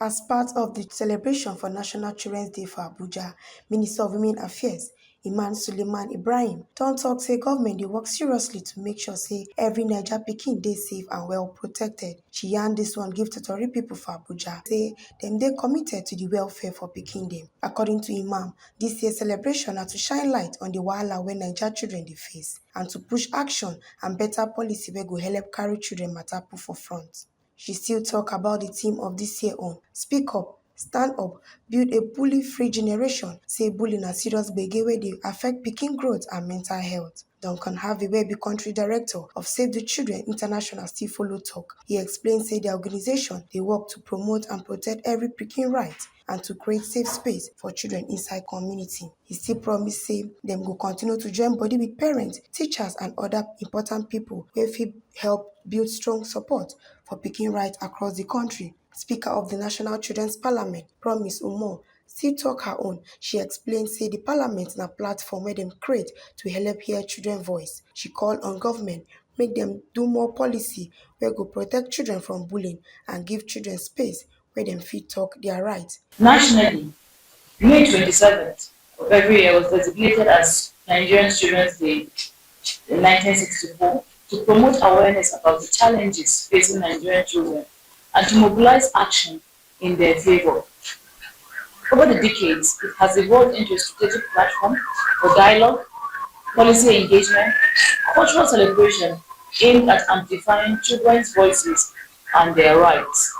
As part of the celebration for National Children's Day for Abuja, Minister of Women Affairs Iman Suleiman Ibrahim don tok say government dey work seriously to make sure say every Naija pikin dey safe and well protected. She yarn dis one give Totori pipo for Abuja say dem dey committed to the welfare for pikin dem. According to Imam, dis year celebration na to shine light on the wahala wey Naija children dey face and to push action and better policy wey go help carry children matter put for front. She still talk about the theme of this year on Speak Up, Stand Up, Build a Bully-Free Generation, say bullying na serious gbege wey dey affect pikin growth and mental health. Duncan Harvey wey be country director of Save the Children International still follow talk. He explain say their organization dey work to promote and protect every pikin right and to create safe space for children inside community. He still promise say dem go continue to join body with parents, teachers and other important people wey fit help build strong support for pikin rights across the country. Speaker of the National Children's Parliament, Promise Umar, still talk her own. She explain say the parliament na platform wey dem create to help hear children voice. She call on government make dem do more policy wey go protect children from bullying and give children space where dem fit talk their right. Nationally, May 27th of every year was designated as Nigerian Children's Day in 1964 to promote awareness about the challenges facing Nigerian children and to mobilize action in their favor. Over the decades, it has evolved into a strategic platform for dialogue, policy engagement, cultural celebration aimed at amplifying children's voices and their rights.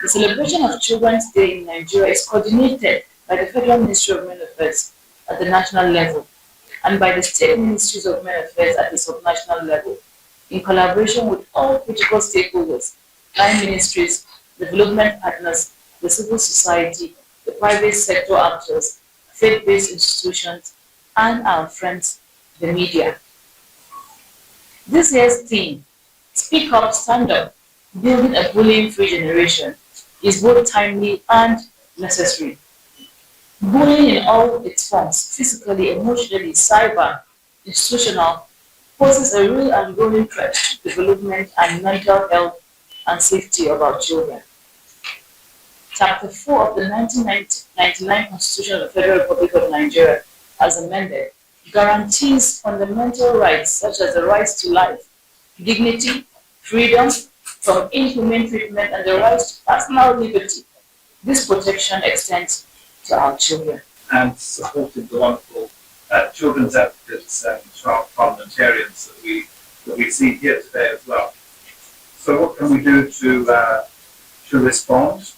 The celebration of Children's Day in Nigeria is coordinated by the Federal Ministry of Men Affairs at the national level and by the State Ministries of Men Affairs at the subnational level, in collaboration with all critical stakeholders, line ministries, development partners, the civil society, the private sector actors, faith-based institutions, and our friends, the media. This year's theme, Speak Up, Stand Up, Building a Bullying-Free Generation, is both timely and necessary. Bullying in all its forms, physically, emotionally, cyber, institutional, poses a real and growing threat to development and mental health and safety of our children. Chapter 4 of the 1999 Constitution of the Federal Republic of Nigeria, as amended, guarantees fundamental rights such as the rights to life, dignity, freedom from inhumane treatment, and the right to personal liberty. This protection extends to our children. And supported the wonderful children's advocates and child parliamentarians that we see here today as well. So what can we do to respond?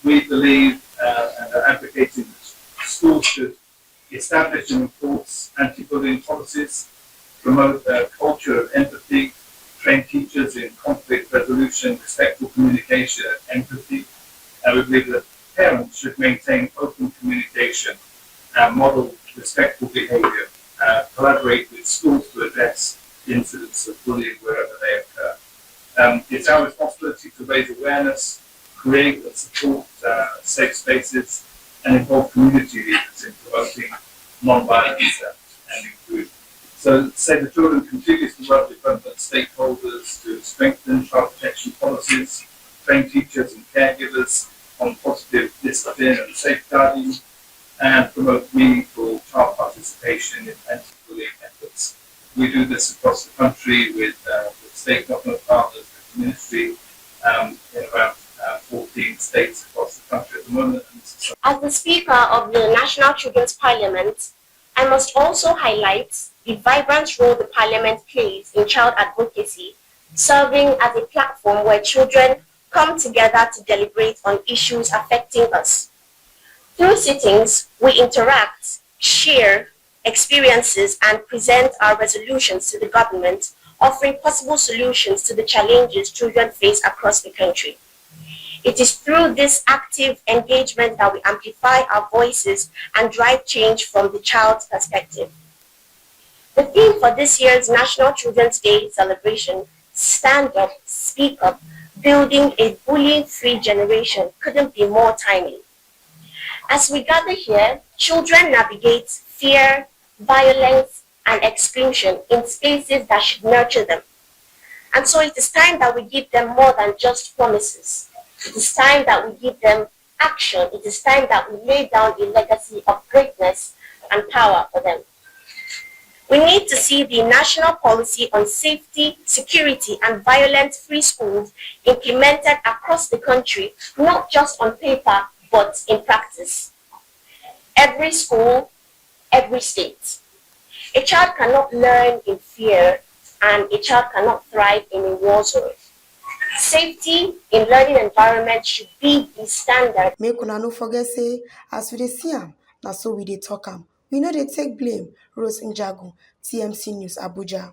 We believe and are advocating that schools should establish and enforce anti-bullying policies, promote a culture of empathy, train teachers in conflict resolution, respectful communication and empathy. And we believe that parents should maintain open communication and model respectful behaviour, collaborate with schools to address incidents of bullying wherever they occur. It's our responsibility to raise awareness, create and support safe spaces, and involve community leaders in promoting non-violence and inclusion. So, Save the Children continues to work with relevant stakeholders to strengthen child protection policies, train teachers and caregivers on positive discipline and safeguarding, and promote meaningful child participation in anti-bullying efforts. We do this across the country with state government partners, with the ministry, in around 14 states across the country at the moment. As the Speaker of the National Children's Parliament, I must also highlight the vibrant role the Parliament plays in child advocacy, serving as a platform where children come together to deliberate on issues affecting us. Through sittings, we interact, share experiences, and present our resolutions to the government, offering possible solutions to the challenges children face across the country. It is through this active engagement that we amplify our voices and drive change from the child's perspective. The theme for this year's National Children's Day celebration, Stand Up, Speak Up, Building a Bullying-Free Generation, couldn't be more timely. As we gather here, children navigate fear, violence, and exclusion in spaces that should nurture them. And so it is time that we give them more than just promises. It is time that we give them action. It is time that we lay down a legacy of greatness and power for them. We need to see the national policy on safety, security, and violence-free schools implemented across the country, not just on paper, but in practice. Every school, every state. A child cannot learn in fear, and a child cannot thrive in a war zone. Safety in learning environment should be the standard. Make una no forget say, as we dey see am, na so we dey talk am. We no dey take blame. Rose Njagu, TMC News, Abuja.